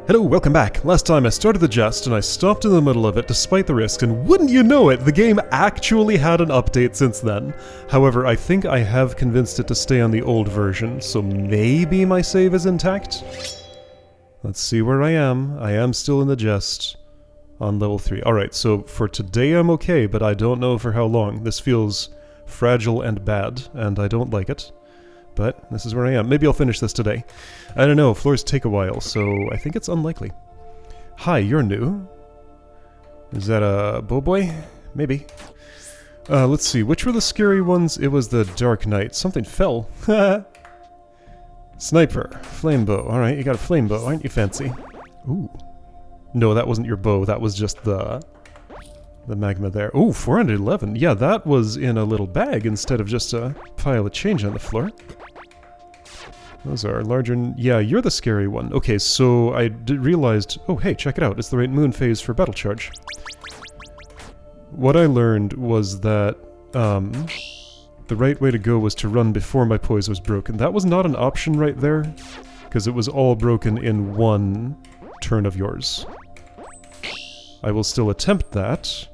Hello, welcome back. Last time I started the jest and I stopped in the middle of it despite the risks, and wouldn't you know it, the game actually had an update since then. However, I think I have convinced it to stay on the old version, so maybe my save is intact? Let's see where I am. I am still in the jest on level 3. Alright, so for today I'm okay, but I don't know for how long. This feels fragile and bad, and I don't like it. But this is where I am. Maybe I'll finish this today. I don't know, floors take a while, so I think it's unlikely. Hi, you're new. Is that a bow boy? Maybe. Let's see, which were the scary ones? It was the Dark Knight. Something fell. Sniper. Flame bow. Alright, you got a flame bow, aren't you fancy? Ooh. No, that wasn't your bow, that was just the magma there. Ooh, 411. Yeah, that was in a little bag instead of just a pile of change on the floor. Those are larger... Yeah, you're the scary one. Okay, so I realized... Oh, hey, check it out. It's the right moon phase for battle charge. What I learned was that the right way to go was to run before my poise was broken. That was not an option right there, because it was all broken in one turn of yours. I will still attempt that,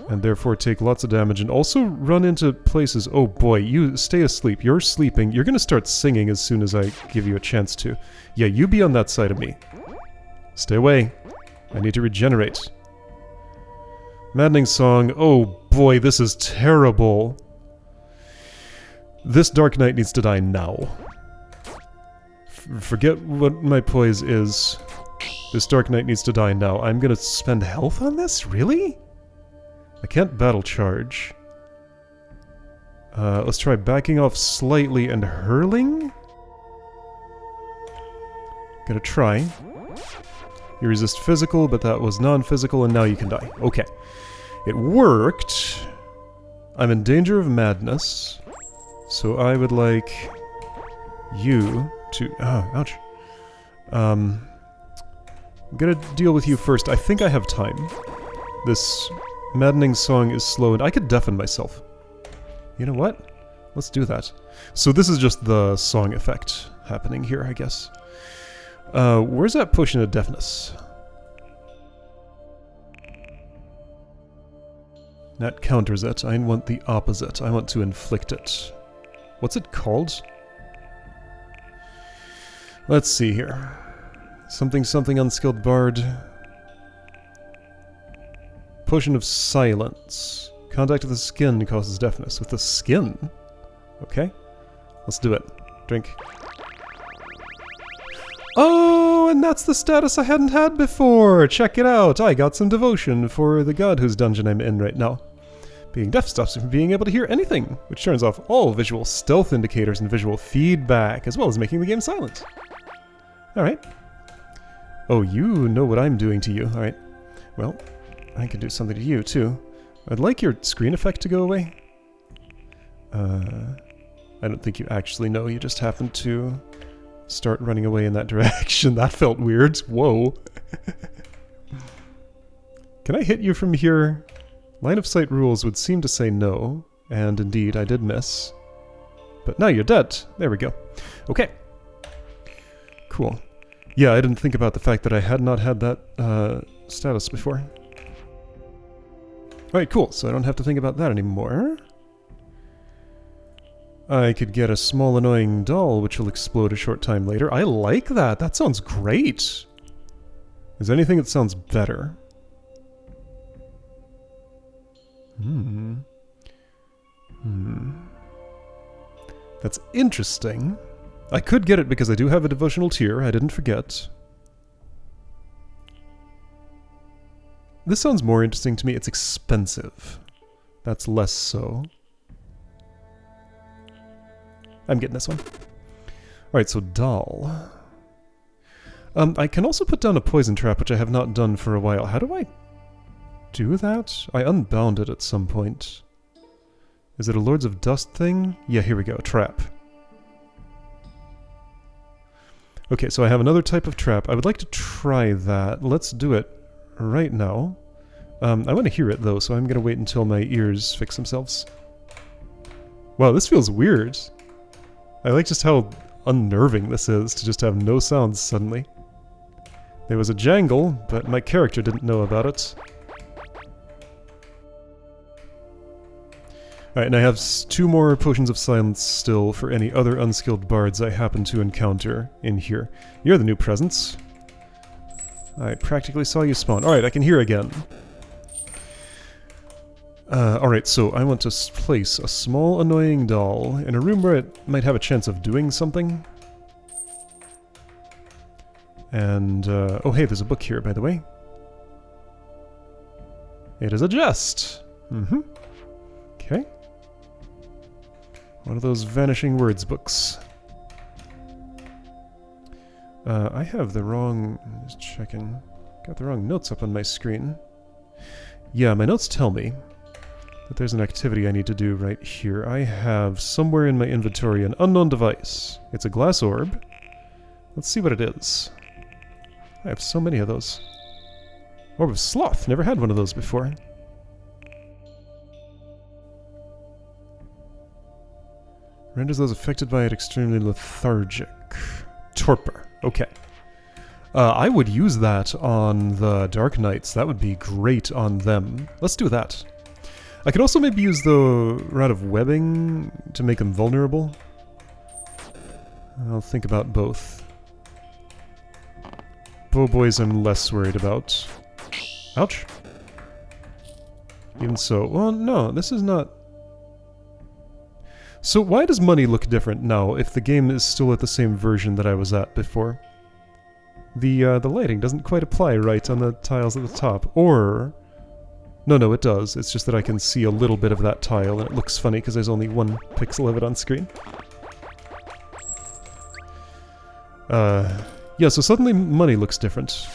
and therefore take lots of damage, and also run into places... Oh boy, you stay asleep. You're sleeping. You're gonna start singing as soon as I give you a chance to. Yeah, you be on that side of me. Stay away. I need to regenerate. Maddening song. Oh boy, this is terrible. This Dark Knight needs to die now. Forget what my poise is. This Dark Knight needs to die now. I'm gonna spend health on this? Really? I can't battle charge. Let's try backing off slightly and hurling. Gonna try. You resist physical, but that was non-physical, and now you can die. Okay. It worked. I'm in danger of madness, so I would like you to... Oh, ouch. I'm gonna deal with you first. I think I have time. This... maddening song is slow, and I could deafen myself. You know what? Let's do that. So this is just the song effect happening here, I guess. Where's that potion of deafness? That counters it. I want the opposite. I want to inflict it. What's it called? Let's see here. Something something unskilled bard. Potion of silence. Contact with the skin causes deafness. With the skin? Okay. Let's do it. Drink. Oh, and that's the status I hadn't had before! Check it out! I got some devotion for the god whose dungeon I'm in right now. Being deaf stops me from being able to hear anything, which turns off all visual stealth indicators and visual feedback, as well as making the game silent. Alright. Oh, you know what I'm doing to you. Alright. Well... I can do something to you, too. I'd like your screen effect to go away. I don't think you actually know, you just happened to start running away in that direction. That felt weird. Whoa. Can I hit you from here? Line of sight rules would seem to say no, and indeed I did miss. But now you're dead. There we go. Okay. Cool. Yeah, I didn't think about the fact that I had not had that status before. Alright, cool, so I don't have to think about that anymore. I could get a small annoying doll which will explode a short time later. I like that! That sounds great! Is there anything that sounds better? That's interesting. I could get it because I do have a devotional tier, I didn't forget. This sounds more interesting to me. It's expensive. That's less so. I'm getting this one. Alright, so doll. I can also put down a poison trap, which I have not done for a while. How do I do that? I unbound it at some point. Is it a Lords of Dust thing? Yeah, here we go. Trap. Okay, so I have another type of trap. I would like to try that. Let's do it. Right now. I want to hear it though, so I'm going to wait until my ears fix themselves. Wow, this feels weird. I like just how unnerving this is to just have no sounds suddenly. There was a jangle, but my character didn't know about it. Alright, and I have 2 more potions of silence still for any other unskilled bards I happen to encounter in here. You're the new presence. I practically saw you spawn. Alright, I can hear again. Alright, so I want to place a small annoying doll in a room where it might have a chance of doing something. And, oh hey, there's a book here, by the way. It is a jest! Mm-hmm. Okay. One of those Vanishing Words books. I have the wrong... just checking. Got the wrong notes up on my screen. Yeah, my notes tell me that there's an activity I need to do right here. I have somewhere in my inventory an unknown device. It's a glass orb. Let's see what it is. I have so many of those. Orb of Sloth. Never had one of those before. Renders those affected by it extremely lethargic. Torpor. Okay. I would use that on the Dark Knights. That would be great on them. Let's do that. I could also maybe use the Rod of Webbing to make them vulnerable. I'll think about both. Boys I'm less worried about. Ouch. Even so, well, no, this is not... So why does money look different now if the game is still at the same version that I was at before? The lighting doesn't quite apply right on the tiles at the top, or... No, it does. It's just that I can see a little bit of that tile, and it looks funny because there's only 1 pixel of it on screen. Yeah, so suddenly money looks different.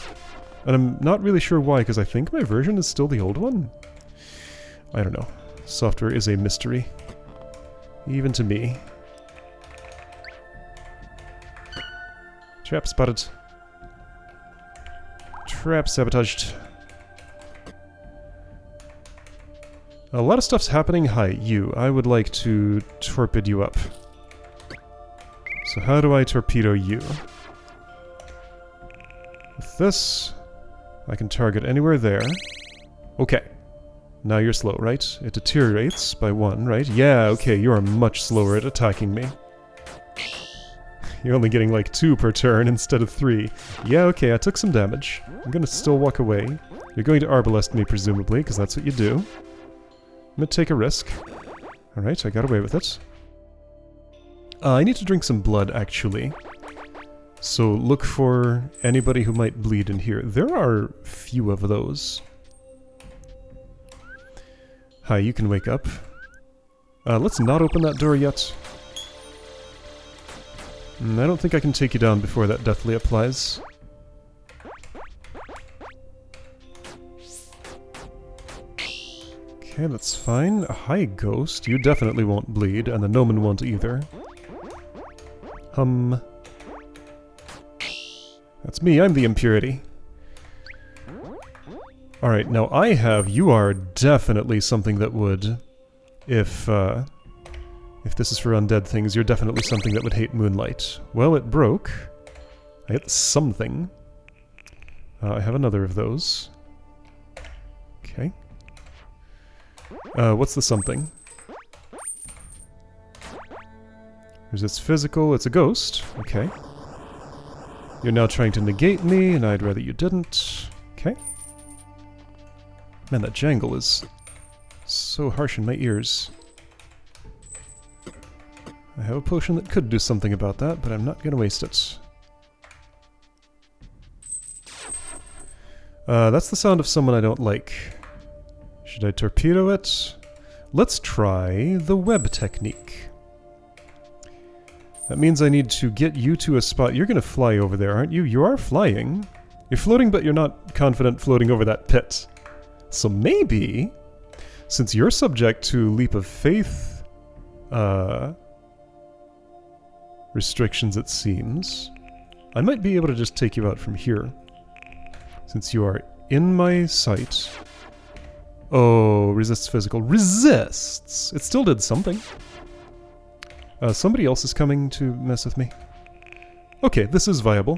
And I'm not really sure why, because I think my version is still the old one. I don't know. Software is a mystery. Even to me. Trap spotted. Trap sabotaged. A lot of stuff's happening. Hi, you. I would like to torpedo you up. So how do I torpedo you? With this, I can target anywhere there. Okay. Now you're slow, right? It deteriorates by 1, right? Yeah, okay, you are much slower at attacking me. You're only getting like 2 per turn instead of 3. Yeah, okay, I took some damage. I'm gonna still walk away. You're going to arbalest me, presumably, because that's what you do. I'm gonna take a risk. Alright, I got away with it. I need to drink some blood, actually. So look for anybody who might bleed in here. There are few of those. Hi, you can wake up. Let's not open that door yet. I don't think I can take you down before that deathly applies. Okay, that's fine. Hi, Ghost. You definitely won't bleed, and the Gnomon won't either. That's me, I'm the impurity. Alright, now you are definitely something that would, if this is for undead things, you're definitely something that would hate moonlight. Well, it broke. I hit something. I have another of those. Okay. What's the something? Resists physical, it's a ghost. Okay. You're now trying to negate me, and I'd rather you didn't. Okay. Man, that jangle is so harsh in my ears. I have a potion that could do something about that, but I'm not gonna waste it. That's the sound of someone I don't like. Should I torpedo it? Let's try the web technique. That means I need to get you to a spot. You're gonna fly over there, aren't you? You are flying. You're floating, but you're not confident floating over that pit. So maybe, since you're subject to leap of faith restrictions, it seems, I might be able to just take you out from here. Since you are in my sight. Oh, resists physical. Resists! It still did something. Somebody else is coming to mess with me. Okay, this is viable.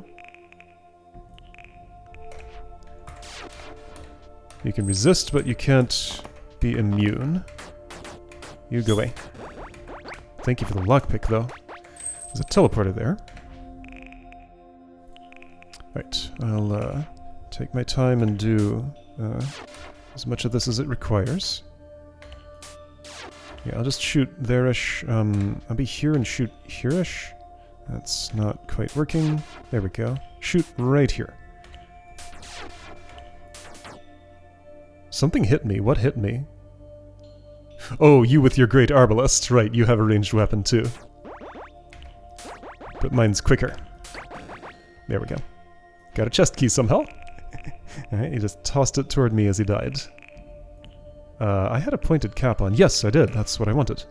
You can resist, but you can't be immune. You go away. Thank you for the lockpick, though. There's a teleporter there. Right, I'll take my time and do as much of this as it requires. Yeah, I'll just shoot there-ish. I'll be here and shoot here-ish. That's not quite working. There we go. Shoot right here. Something hit me. What hit me? Oh, you with your great arbalest. Right, you have a ranged weapon too. But mine's quicker. There we go. Got a chest key somehow. Alright, he just tossed it toward me as he died. I had a pointed cap on. Yes, I did. That's what I wanted.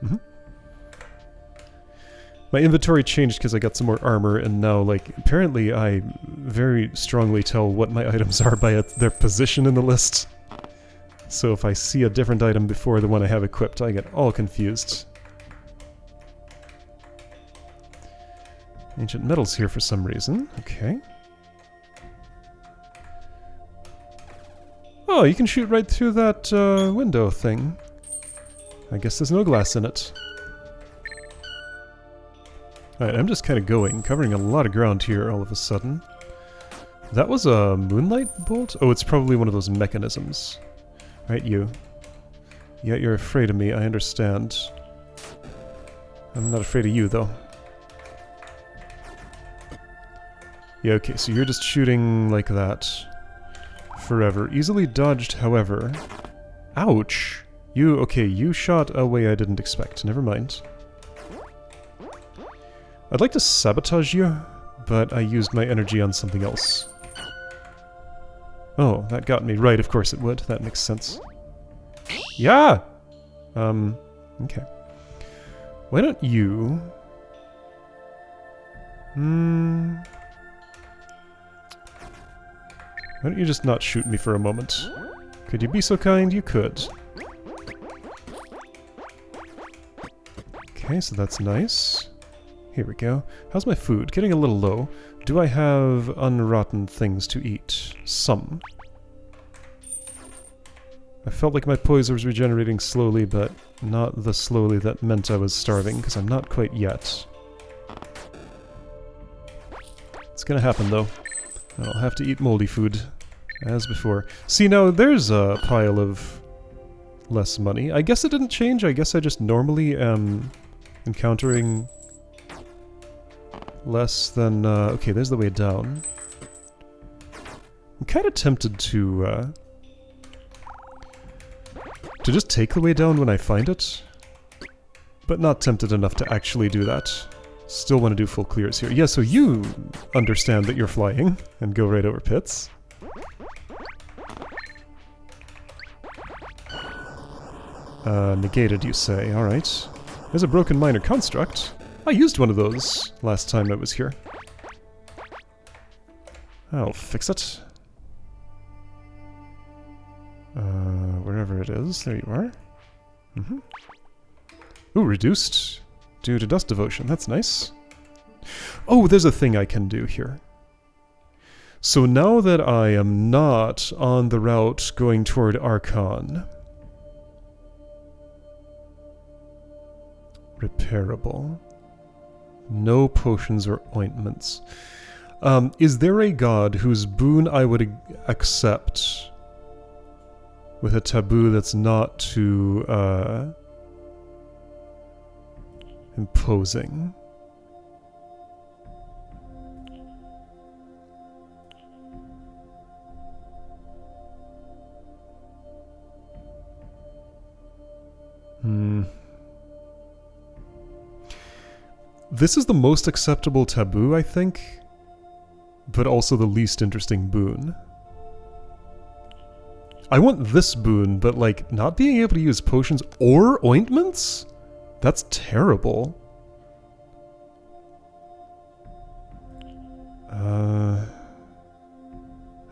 My inventory changed because I got some more armor, and now, like, apparently I very strongly tell what my items are by their position in the list. So if I see a different item before the one I have equipped, I get all confused. Ancient metals here for some reason. Okay. Oh, you can shoot right through that window thing. I guess there's no glass in it. Alright, I'm just kind of covering a lot of ground here all of a sudden. That was a moonlight bolt? Oh, it's probably one of those mechanisms. Right, you. Yeah, you're afraid of me, I understand. I'm not afraid of you, though. Yeah, okay, so you're just shooting like that. Forever. Easily dodged, however. Ouch! You shot a way I didn't expect. Never mind. I'd like to sabotage you, but I used my energy on something else. Oh, that got me. Right, of course it would. That makes sense. Yeah! Okay. Why don't you... Why don't you just not shoot me for a moment? Could you be so kind? You could. Okay, so that's nice. Here we go. How's my food? Getting a little low. Do I have unrotten things to eat? Some. I felt like my poise was regenerating slowly, but not the slowly that meant I was starving, because I'm not quite yet. It's gonna happen, though. I'll have to eat moldy food, as before. See, now there's a pile of less money. I guess it didn't change. I guess I just normally am encountering less than... okay, there's the way down. I'm kind of tempted to just take the way down when I find it, but not tempted enough to actually do that. Still want to do full clears here. Yeah, so you understand that you're flying and go right over pits. Negated, you say. Alright. There's a broken minor construct. I used one of those last time I was here. I'll fix it. Wherever it is. There you are. Ooh, reduced due to dust devotion. That's nice. Oh, there's a thing I can do here. So now that I am not on the route going toward Archon... Repairable. No potions or ointments. Is there a god whose boon I would accept with a taboo that's not too imposing? This is the most acceptable taboo, I think, but also the least interesting boon. I want this boon, but like, not being able to use potions or ointments? That's terrible.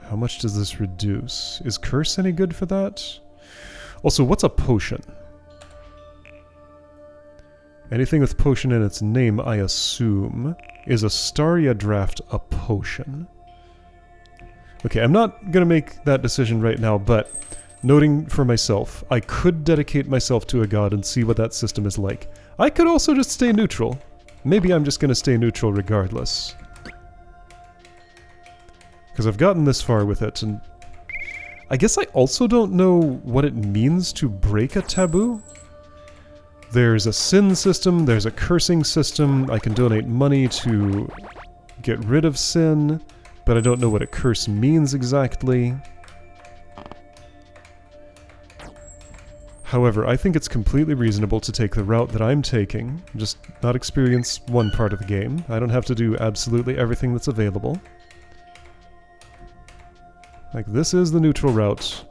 How much does this reduce? Is Curse any good for that? Also, what's a potion? Anything with potion in its name, I assume. Is a Staria Draft a potion? Okay, I'm not gonna make that decision right now, but Noting for myself, I could dedicate myself to a god and see what that system is like. I could also just stay neutral. Maybe I'm just going to stay neutral regardless. Because I've gotten this far with it, and I guess I also don't know what it means to break a taboo. There's a sin system, there's a cursing system, I can donate money to get rid of sin, but I don't know what a curse means exactly. However, I think it's completely reasonable to take the route that I'm taking, just not experience one part of the game. I don't have to do absolutely everything that's available. Like, this is the neutral route,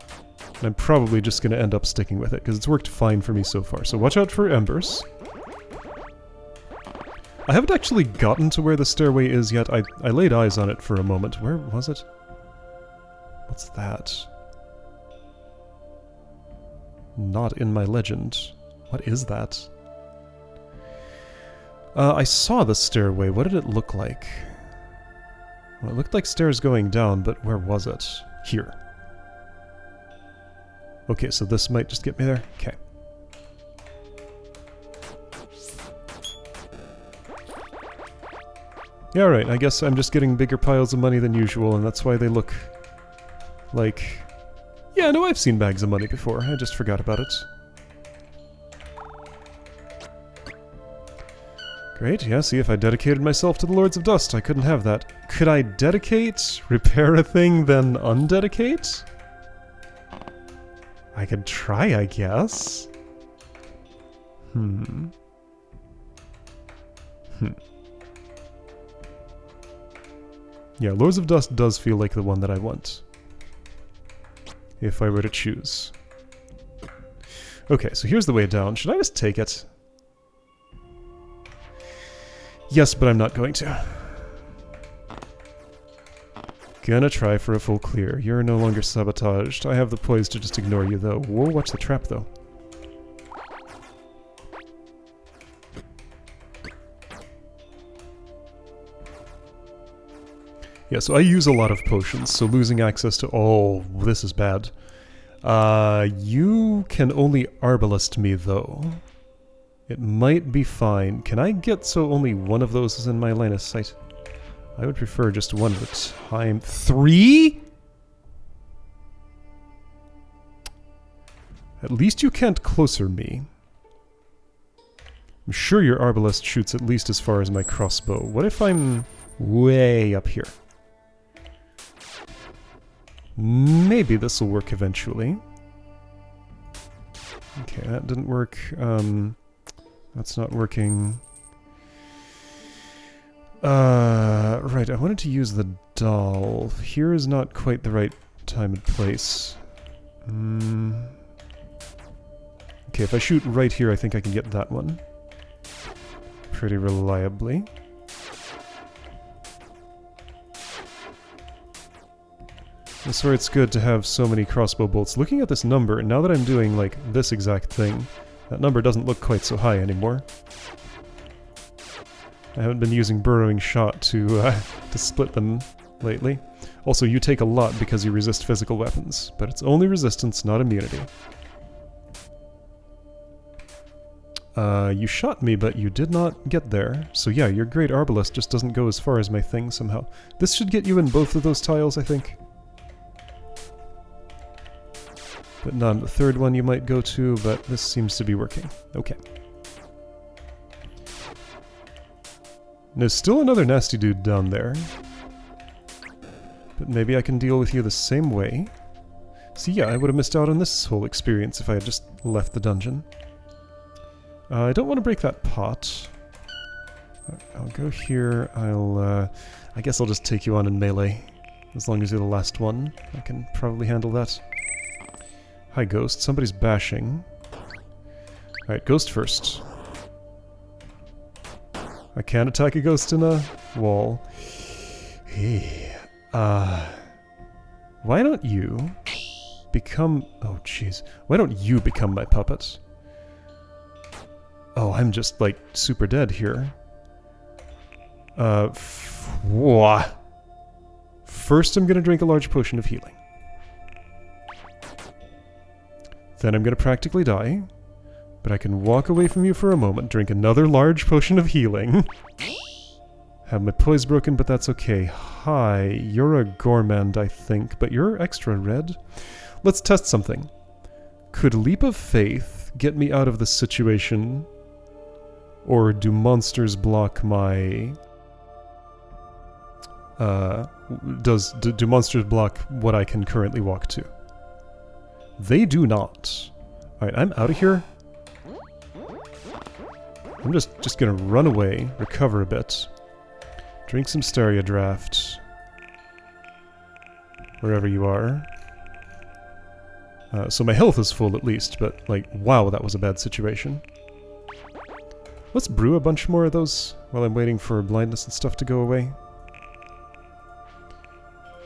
and I'm probably just going to end up sticking with it, because it's worked fine for me so far. So watch out for embers. I haven't actually gotten to where the stairway is yet. I laid eyes on it for a moment. Where was it? What's that? Not in my legend. What is that? I saw the stairway. What did it look like? Well, it looked like stairs going down, but where was it? Here. Okay, so this might just get me there? Okay. Yeah, alright, I guess I'm just getting bigger piles of money than usual, and that's why they look like... Yeah, no, I've seen bags of money before. I just forgot about it. Great, yeah, see, if I dedicated myself to the Lords of Dust, I couldn't have that. Could I dedicate, repair a thing, then undedicate? I could try, I guess. Yeah, Lords of Dust does feel like the one that I want. If I were to choose. Okay, so here's the way down. Should I just take it? Yes, but I'm not going to. Gonna try for a full clear. You're no longer sabotaged. I have the poise to just ignore you, though. Whoa, watch the trap, though. Yeah, so I use a lot of potions, so losing access to... Oh, this is bad. You can only Arbalest me, though. It might be fine. Can I get so only one of those is in my line of sight? I would prefer just one at a time. 3? At least you can't closer me. I'm sure your Arbalest shoots at least as far as my crossbow. What if I'm way up here? Maybe this will work eventually. Okay, that didn't work. That's not working. Right, I wanted to use the doll. Here is not quite the right time and place. Okay, if I shoot right here, I think I can get that one. Pretty reliably. That's where it's good to have so many crossbow bolts. Looking at this number, now that I'm doing, like, this exact thing, that number doesn't look quite so high anymore. I haven't been using burrowing shot to split them lately. Also, you take a lot because you resist physical weapons, but it's only resistance, not immunity. You shot me, but you did not get there. So yeah, your Great Arbalest just doesn't go as far as my thing somehow. This should get you in both of those tiles, I think. But not the third one you might go to, but this seems to be working. Okay. There's still another nasty dude down there. But maybe I can deal with you the same way. See, yeah, I would have missed out on this whole experience if I had just left the dungeon. I don't want to break that pot. I'll go here. I guess I'll just take you on in melee. As long as you're the last one. I can probably handle that. Hi, Ghost. Somebody's bashing. Alright, Ghost first. I can't attack a ghost in a wall. Hey. Why don't you become... Oh, jeez. Why don't you become my puppet? Oh, I'm just, like, super dead here. First, I'm gonna drink a large potion of healing. Then I'm gonna practically die. But I can walk away from you for a moment, drink another large potion of healing. Have my poise broken, but that's okay. Hi, you're a gourmand, I think, but you're extra red. Let's test something. Could Leap of Faith get me out of this situation? Or do monsters block my... do monsters block what I can currently walk to? They do not. Alright, I'm out of here. I'm just gonna run away, recover a bit. Drink some Staria Draft. Wherever you are. So my health is full at least, but like, wow, that was a bad situation. Let's brew a bunch more of those while I'm waiting for blindness and stuff to go away.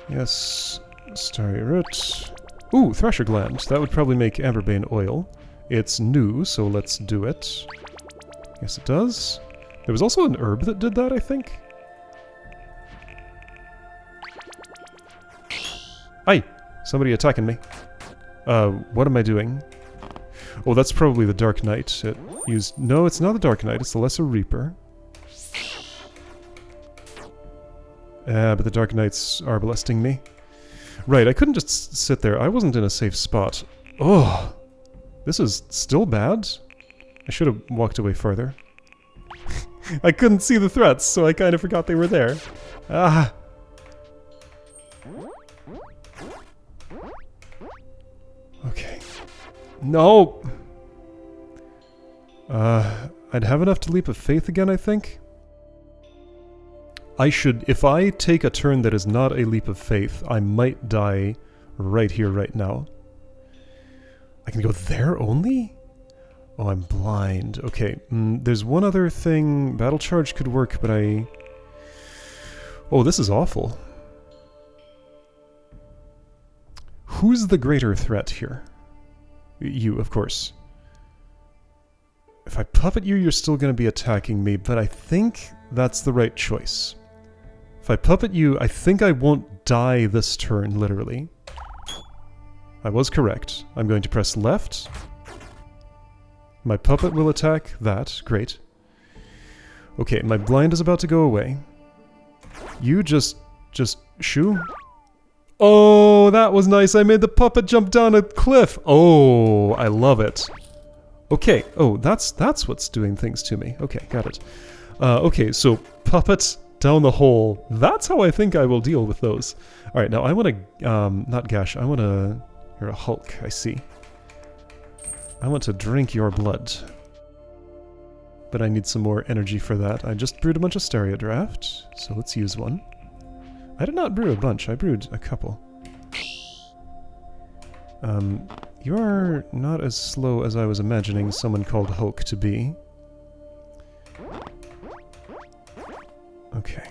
Yes, Starry Root. Ooh, Thrasher Gland. That would probably make Amberbane oil. It's new, so let's do it. Yes, it does. There was also an herb that did that, I think. Aye! Somebody attacking me. What am I doing? Oh, that's probably the Dark Knight. It used... No, it's not the Dark Knight, it's the Lesser Reaper. But the Dark Knights are arbalesting me. Right, I couldn't just sit there. I wasn't in a safe spot. Oh! This is still bad? I should have walked away further. I couldn't see the threats, so I kind of forgot they were there. Ah! Okay. No! I'd have enough to Leap of Faith again, I think. I should... If I take a turn that is not a Leap of Faith, I might die right here, right now. I can go there only? Oh, I'm blind. Okay, there's one other thing. Battle Charge could work, but I... Oh, this is awful. Who's the greater threat here? You, of course. If I puppet you, you're still going to be attacking me, but I think that's the right choice. If I puppet you, I think I won't die this turn, literally. I was correct. I'm going to press left. My puppet will attack that. Great. Okay, my blind is about to go away. You just shoo. Oh, that was nice. I made the puppet jump down a cliff. Oh, I love it. Okay. Oh, that's what's doing things to me. Okay, got it. Okay, so puppet down the hole. That's how I think I will deal with those. All right, now I want to, not gash. I want to... You're a Hulk, I see. I want to drink your blood. But I need some more energy for that. I just brewed a bunch of Staria Draft, so let's use one. I did not brew a bunch, I brewed a couple. You are not as slow as I was imagining someone called Hulk to be. Okay.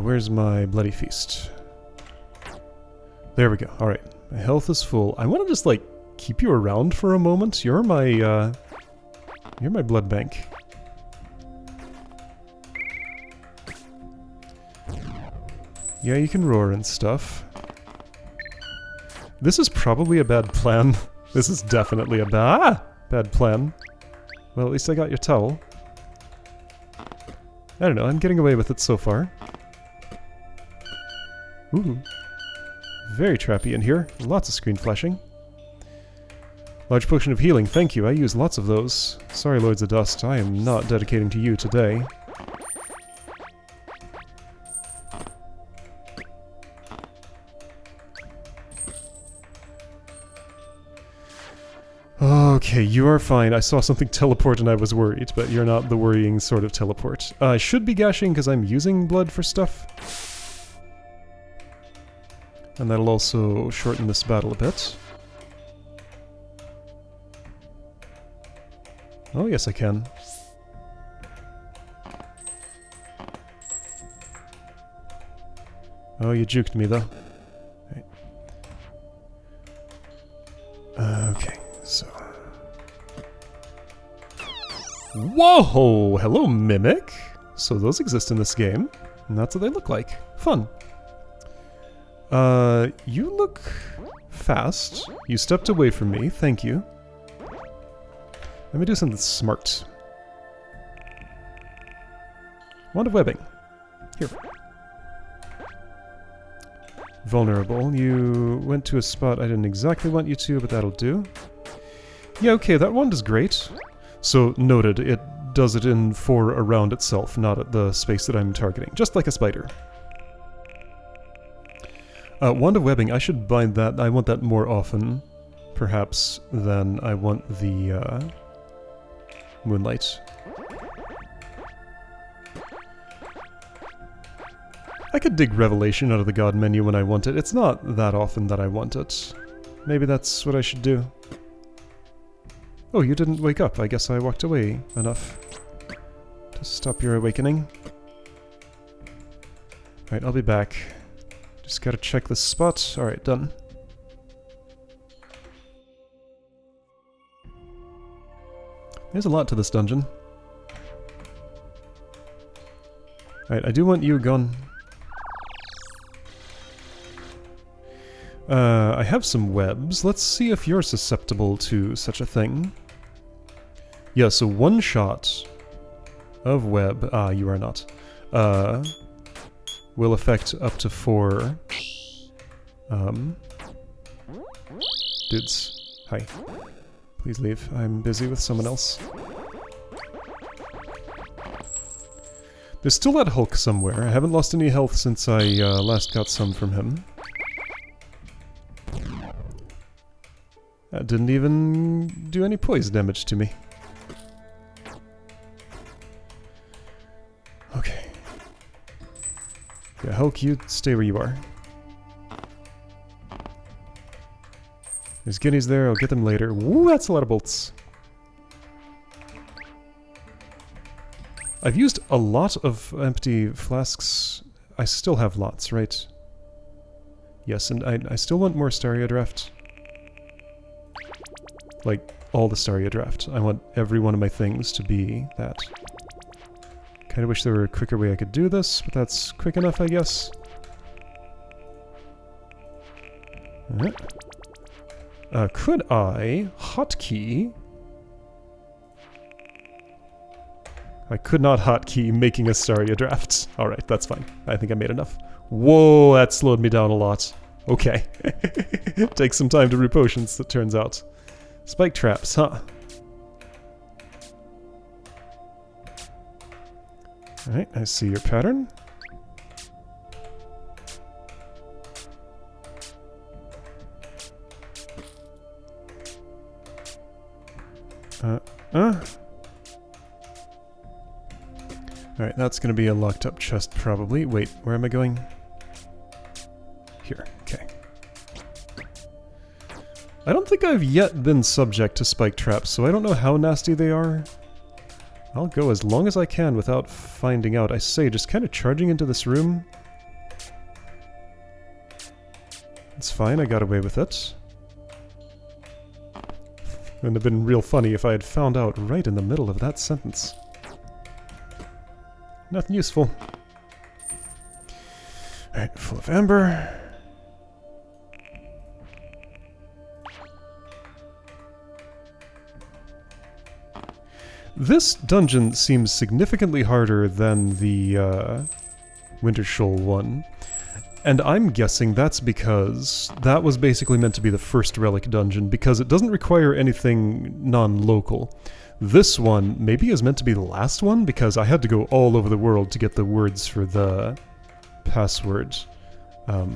Where's my Bloody Feast? There we go. Alright. My health is full. I want to just, like, keep you around for a moment. You're my blood bank. Yeah, you can roar and stuff. This is probably a bad plan. This is definitely a bad plan. Well, at least I got your towel. I don't know, I'm getting away with it so far. Ooh. Very trappy in here. Lots of screen flashing. Large potion of healing, thank you. I use lots of those. Sorry, Lords of Dust, I am not dedicating to you today. Okay, you are fine. I saw something teleport and I was worried, but you're not the worrying sort of teleport. I should be gashing because I'm using blood for stuff. And that'll also shorten this battle a bit. Oh, yes I can. Oh, you juked me though. Right. Okay, so... Whoa! Hello, Mimic! So those exist in this game, and that's what they look like. Fun. You look fast. You stepped away from me, thank you. Let me do something smart. Wand of webbing. Here. Vulnerable. You went to a spot I didn't exactly want you to, but that'll do. Yeah, okay, that wand is great. So, noted, it does it in 4 around itself, not at the space that I'm targeting. Just like a spider. Wand of webbing, I should bind that. I want that more often, perhaps, than I want the moonlight. I could dig Revelation out of the God menu when I want it. It's not that often that I want it. Maybe that's what I should do. Oh, you didn't wake up. I guess I walked away enough to stop your awakening. Alright, I'll be back. Just gotta check this spot. Alright, done. There's a lot to this dungeon. Alright, I do want you gone. I have some webs. Let's see if you're susceptible to such a thing. Yeah, so 1 shot of web, you are not, will affect up to 4, dudes. Hi. Please leave. I'm busy with someone else. There's still that Hulk somewhere. I haven't lost any health since I last got some from him. That didn't even do any poison damage to me. Okay. Yeah, Hulk, you stay where you are. There's guineas there, I'll get them later. Woo, that's a lot of bolts. I've used a lot of empty flasks. I still have lots, right? Yes, and I still want more Staria Draft. Like, all the Staria Draft. I want every one of my things to be that. Kinda wish there were a quicker way I could do this, but that's quick enough, I guess. Could I hotkey? I could not hotkey making a Staria Draft. Alright, that's fine. I think I made enough. Whoa, that slowed me down a lot. Okay. Takes some time to brew potions, it turns out. Spike traps, huh? Alright, I see your pattern. Alright, that's gonna be a locked up chest probably. Wait, where am I going? Here, okay. I don't think I've yet been subject to spike traps, so I don't know how nasty they are. I'll go as long as I can without finding out. I say, just kind of charging into this room. It's fine, I got away with it. It would have been real funny if I had found out right in the middle of that sentence. Nothing useful. Alright, full of amber. This dungeon seems significantly harder than the Winter Shoal one, and I'm guessing that's because that was basically meant to be the first relic dungeon, because it doesn't require anything non-local. This one maybe is meant to be the last one, because I had to go all over the world to get the words for the password. I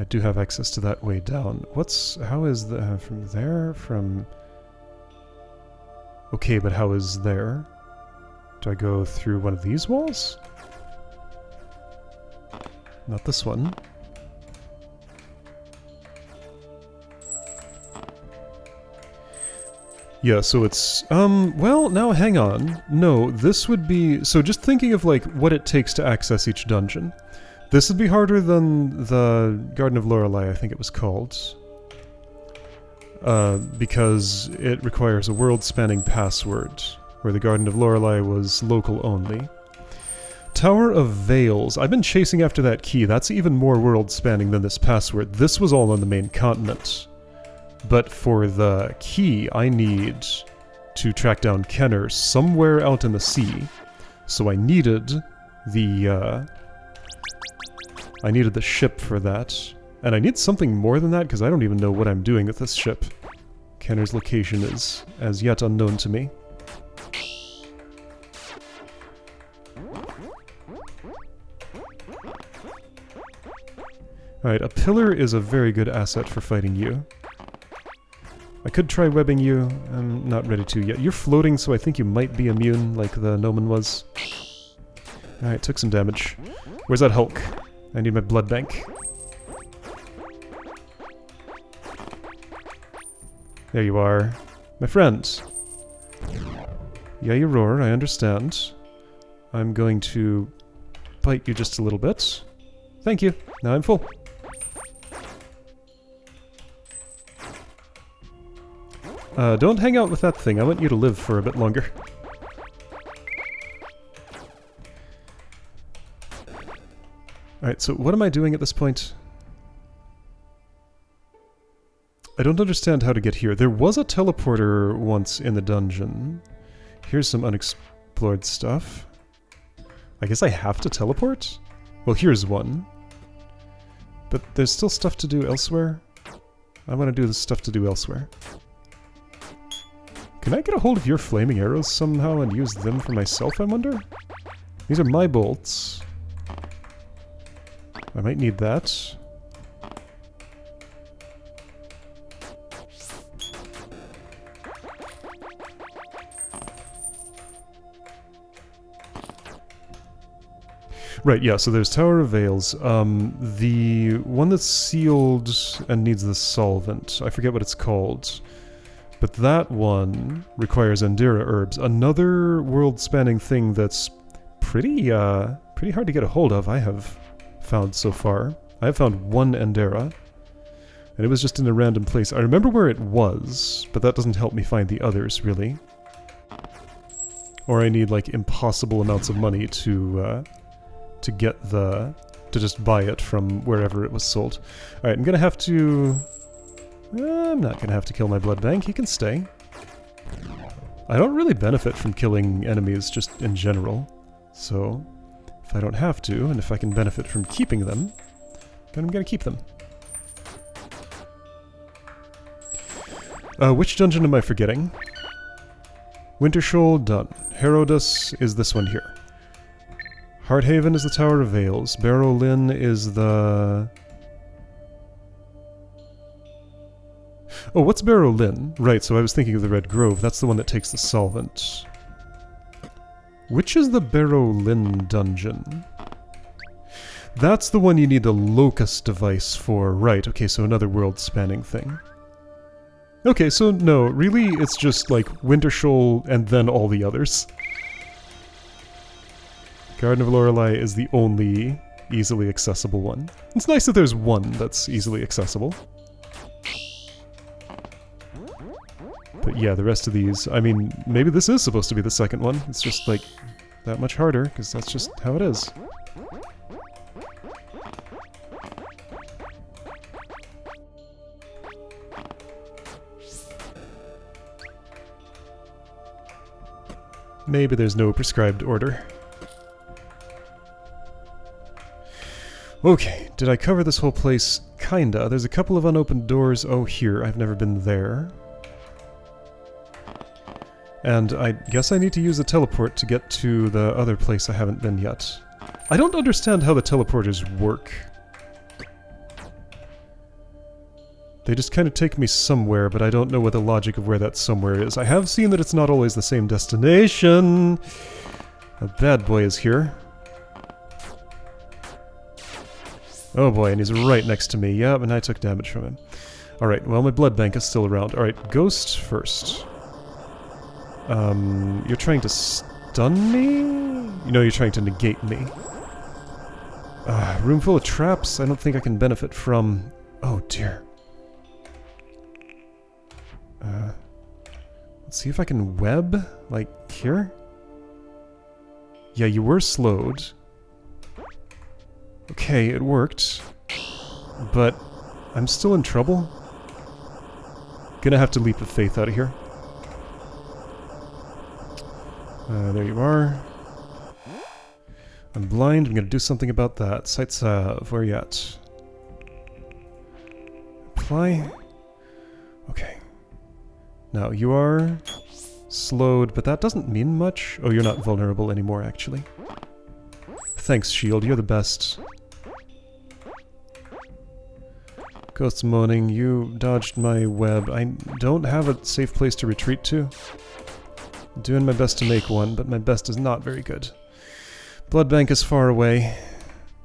do have access to that way down. How is the, from there, from... Okay, but how is there? Do I go through one of these walls? Not this one. Yeah, so it's, well, now hang on. No, this would be, so just thinking of like what it takes to access each dungeon. This would be harder than the Garden of Lorelei, I think it was called. Because it requires a world-spanning password, where the Garden of Lorelei was local only. Tower of Veils. I've been chasing after that key. That's even more world-spanning than this password. This was all on the main continent. But for the key, I need to track down Kenner somewhere out in the sea. So I needed the ship for that. And I need something more than that, because I don't even know what I'm doing with this ship. Kenner's location is as yet unknown to me. Alright, a pillar is a very good asset for fighting you. I could try webbing you. I'm not ready to yet. You're floating, so I think you might be immune, like the Gnomon was. Alright, took some damage. Where's that Hulk? I need my blood bank. There you are. My friend. Yeah, you roar, I understand. I'm going to bite you just a little bit. Thank you. Now I'm full. Don't hang out with that thing. I want you to live for a bit longer. Alright, so what am I doing at this point? I don't understand how to get here. There was a teleporter once in the dungeon. Here's some unexplored stuff. I guess I have to teleport? Well, here's one. But there's still stuff to do elsewhere. I want to do the stuff to do elsewhere. Can I get a hold of your flaming arrows somehow and use them for myself, I wonder? These are my bolts. I might need that. Right, yeah, so there's Tower of Veils. The one that's sealed and needs the solvent. I forget what it's called. But that one requires Endera herbs. Another world-spanning thing that's pretty hard to get a hold of, I have found so far. I have found one Endera. And it was just in a random place. I remember where it was, but that doesn't help me find the others, really. Or I need, like, impossible amounts of money to get to just buy it from wherever it was sold. Alright, I'm gonna have to... I'm not gonna have to kill my blood bank, he can stay. I don't really benefit from killing enemies just in general, so if I don't have to, and if I can benefit from keeping them, then I'm gonna keep them. Which dungeon am I forgetting? Wintershoal, done. Herodus is this one here. Hearthaven is the Tower of Veils. Barrow Lynn is the... Oh, what's Barrow Lynn? Right, so I was thinking of the Red Grove. That's the one that takes the solvent. Which is the Barrow Lynn dungeon? That's the one you need the locust device for. Right, okay, so another world-spanning thing. Okay, so no, really it's just like Wintershoal and then all the others. Garden of Lorelei is the only easily accessible one. It's nice that there's one that's easily accessible. But yeah, the rest of these, I mean, maybe this is supposed to be the second one. It's just, like, that much harder, because that's just how it is. Maybe there's no prescribed order. Okay, did I cover this whole place? Kinda. There's a couple of unopened doors. Oh, here. I've never been there. And I guess I need to use a teleport to get to the other place I haven't been yet. I don't understand how the teleporters work. They just kind of take me somewhere, but I don't know what the logic of where that somewhere is. I have seen that it's not always the same destination. A bad boy is here. Oh boy, and he's right next to me. Yeah, and I took damage from him. Alright, well, my blood bank is still around. Alright, ghost first. You're trying to stun me? You know you're trying to negate me. Room full of traps. I don't think I can benefit from... Oh dear. Let's see if I can web, like, here? Yeah, you were slowed. Okay, it worked. But I'm still in trouble. Gonna have to leap of faith out of here. There you are. I'm blind, I'm gonna do something about that. Sight salve, where are you at? Apply. Okay. Now, you are slowed, but that doesn't mean much. Oh, you're not vulnerable anymore, actually. Thanks, shield, you're the best. Ghosts moaning, you dodged my web. I don't have a safe place to retreat to. I'm doing my best to make one, but my best is not very good. Blood bank is far away.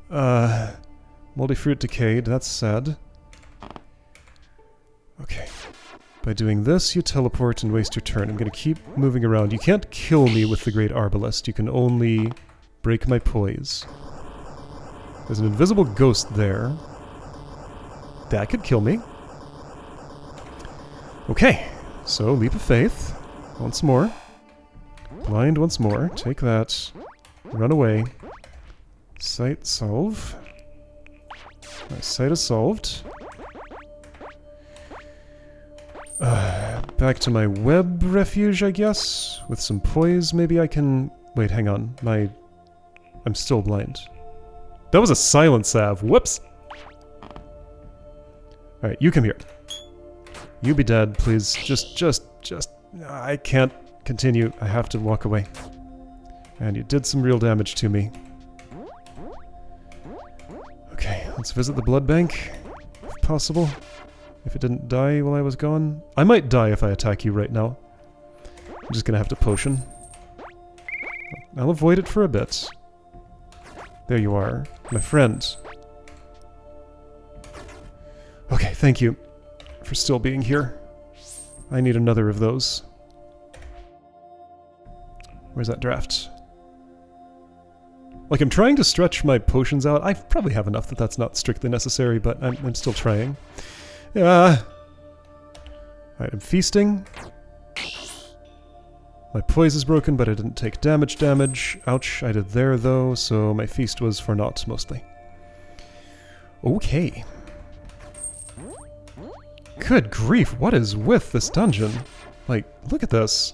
Moldy fruit decayed, that's sad. Okay. By doing this, you teleport and waste your turn. I'm gonna keep moving around. You can't kill me with the Great Arbalest. You can only break my poise. There's an invisible ghost there. That could kill me. Okay, so leap of faith. Once more. Blind once more. Take that. Run away. Sight solve. My sight is solved. Back to my web refuge, I guess? With some poise, maybe I can... Wait, hang on. I'm still blind. That was a silent salve. Whoops! Alright, you come here. You be dead, please. Just... I can't continue. I have to walk away. And you did some real damage to me. Okay, let's visit the blood bank, if possible. If it didn't die while I was gone. I might die if I attack you right now. I'm just gonna have to potion. I'll avoid it for a bit. There you are, my friend. Okay, thank you for still being here. I need another of those. Where's that draft? Like, I'm trying to stretch my potions out. I probably have enough that that's not strictly necessary, but I'm still trying. Yeah. Alright, I'm feasting. My poise is broken, but I didn't take damage. Ouch, I did there, though, so my feast was for naught, mostly. Okay. Good grief, what is with this dungeon? Like, look at this.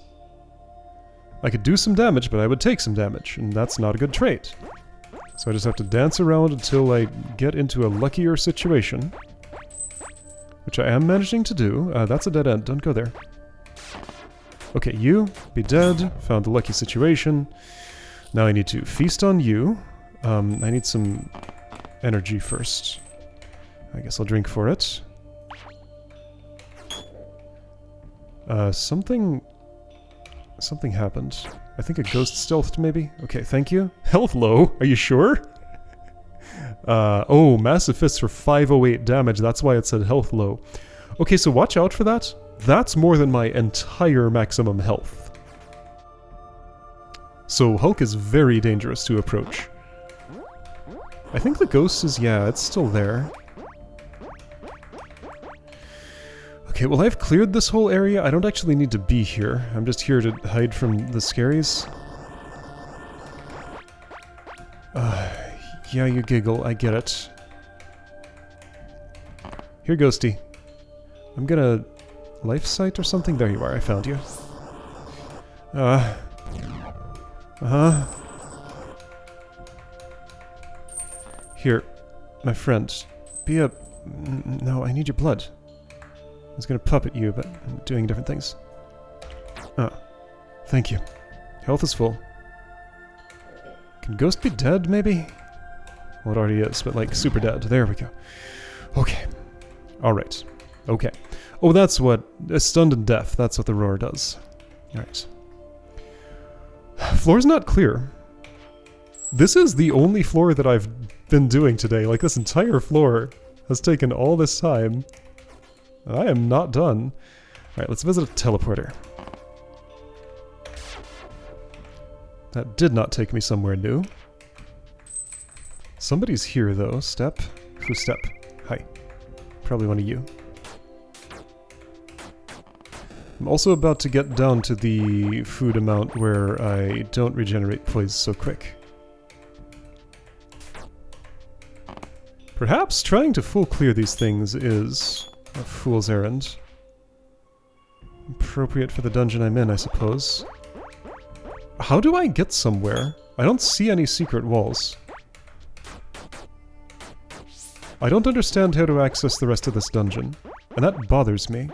I could do some damage, but I would take some damage, and that's not a good trait. So I just have to dance around until I get into a luckier situation. Which I am managing to do. That's a dead end, don't go there. Okay, you, be dead, found the lucky situation. Now I need to feast on you. I need some energy first. I guess I'll drink for it. Something happened. I think a ghost stealthed, maybe? Okay, thank you. Health low, are you sure? Oh, massive fists for 508 damage, that's why it said health low. Okay, so watch out for that. That's more than my entire maximum health. So Hulk is very dangerous to approach. I think the ghost is, yeah, it's still there. Okay, well I've cleared this whole area. I don't actually need to be here. I'm just here to hide from the scaries. Yeah, you giggle. I get it. Here, Ghosty. I'm gonna... Life sight or something? There you are. I found you. Here. My friend. Be a... No, I need your blood. I was gonna puppet you, but I'm doing different things. Thank you. Health is full. Can Ghost be dead, maybe? Well, it already is, but like super dead. There we go. Okay. Alright. Okay. Oh, that's what... stunned and deaf. That's what the roar does. Alright. Floor's not clear. This is the only floor that I've been doing today. Like, this entire floor has taken all this time. I am not done. Alright, let's visit a teleporter. That did not take me somewhere new. Somebody's here, though. Step. Who's Step? Hi. Probably one of you. I'm also about to get down to the food amount where I don't regenerate poise so quick. Perhaps trying to full clear these things is a fool's errand. Appropriate for the dungeon I'm in, I suppose. How do I get somewhere? I don't see any secret walls. I don't understand how to access the rest of this dungeon, and that bothers me.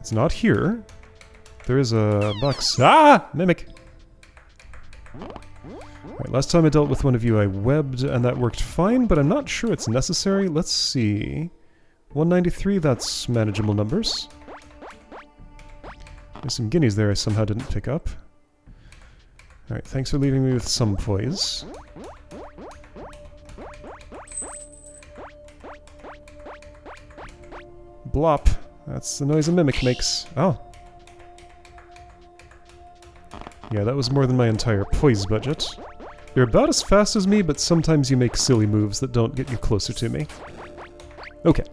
It's not here. There is a box. Ah! Mimic! Right, last time I dealt with one of you I webbed, and that worked fine, but I'm not sure it's necessary. Let's see. 193, that's manageable numbers. There's some guineas there I somehow didn't pick up. Alright, thanks for leaving me with some poise. Blop. That's the noise a mimic makes. Oh. Yeah, that was more than my entire poise budget. You're about as fast as me, but sometimes you make silly moves that don't get you closer to me. Okay.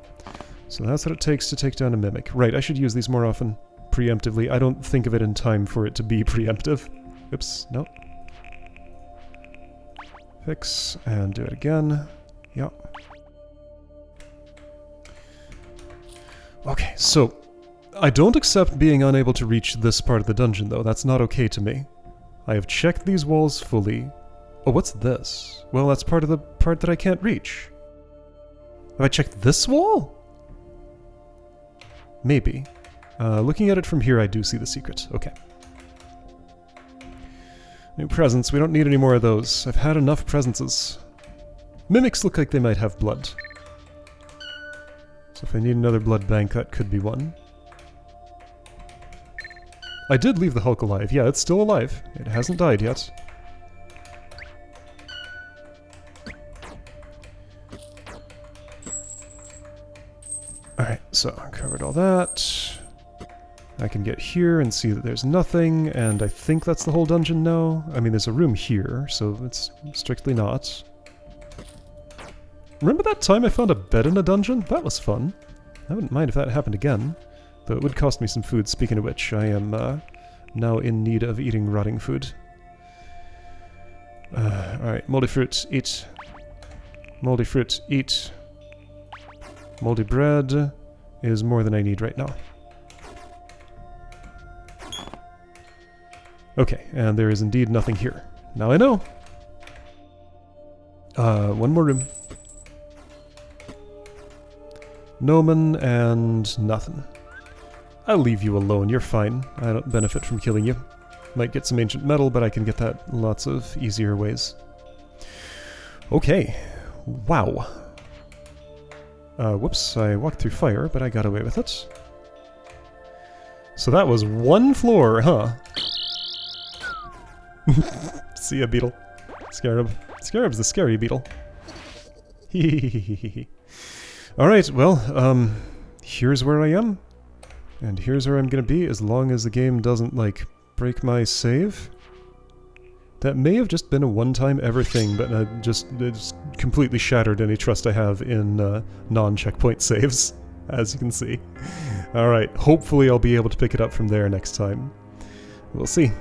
So that's what it takes to take down a mimic. Right, I should use these more often. Preemptively. I don't think of it in time for it to be preemptive. Oops, no. Fix, and do it again. Yep. Okay, so I don't accept being unable to reach this part of the dungeon, though. That's not okay to me. I have checked these walls fully. Oh, what's this? Well, that's part of the part that I can't reach. Have I checked this wall? Maybe. Looking at it from here, I do see the secret. Okay. New presents. We don't need any more of those. I've had enough presences. Mimics look like they might have blood. So if I need another blood bank, that could be one. I did leave the Hulk alive. Yeah, it's still alive. It hasn't died yet. Alright, so I covered all that. I can get here and see that there's nothing, and I think that's the whole dungeon now. I mean, there's a room here, so it's strictly not. Remember that time I found a bed in a dungeon? That was fun. I wouldn't mind if that happened again. Though it would cost me some food, speaking of which, I am now in need of eating rotting food. Alright, moldy fruit, eat. Moldy fruit, eat. Moldy bread is more than I need right now. Okay, and there is indeed nothing here. Now I know! One more room. Gnomon and nothing. I'll leave you alone, you're fine. I don't benefit from killing you. Might get some ancient metal, but I can get that lots of easier ways. Okay. Wow. Whoops, I walked through fire, but I got away with it. So that was one floor, huh? See ya, beetle. Scarab. Scarab's the scary beetle. Hehehehe. Alright, well, here's where I am. And here's where I'm gonna be as long as the game doesn't, like, break my save. That may have just been a one-time ever thing, but it just completely shattered any trust I have in non-checkpoint saves, as you can see. Alright, hopefully I'll be able to pick it up from there next time. We'll see.